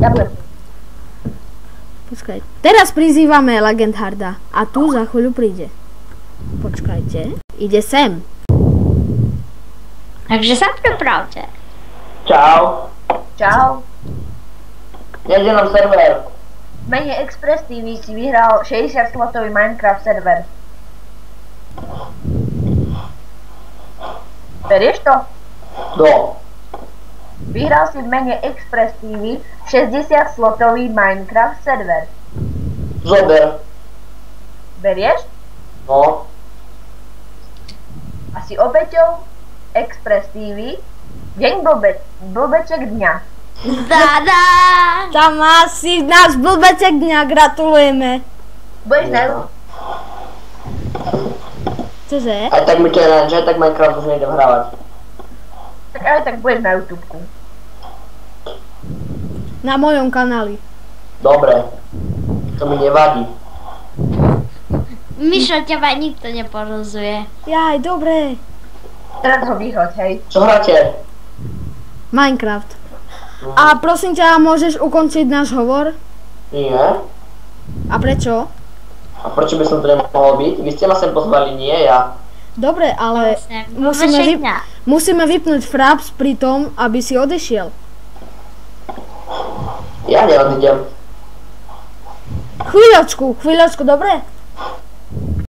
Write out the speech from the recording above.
Ja budem. Počkaj, teraz prizývame Legendharda a tu za chvíľu príde. Počkajte, ide sem. Takže sa pripravte. Čau. Čau. Nejde nám server. V mene Express TV si vyhral 60 slotový Minecraft server. Berieš to? No. Vyhral si v mene Express TV 60 slotový Minecraft server. Zober. Berieš? No. A si obeťou Express TV deň blbeček dňa. Dada! Tam asi náš blbeček dňa, gratulujeme. Budeš na YouTube. Čože? Aj tak mi to je len, že aj tak Minecraft už nejdem hrávať. Tak aj tak budeš na YouTubeku. Na mojom kanáli. Dobre. To mi nevadí. Mišo, teba nikto neporozuje. Jaj, dobre. Teraz ho vyhoď, hej. Čo hráte? Minecraft. A prosím ťa, môžeš ukončiť náš hovor? Nie. A prečo? A prečo by som to nemohol byť? Vy ste ma sem pozvali, nie ja. Dobre, ale musíme vypnúť fraps pri tom, aby si odešiel. Ja neodídem. Chvíľočku, dobre?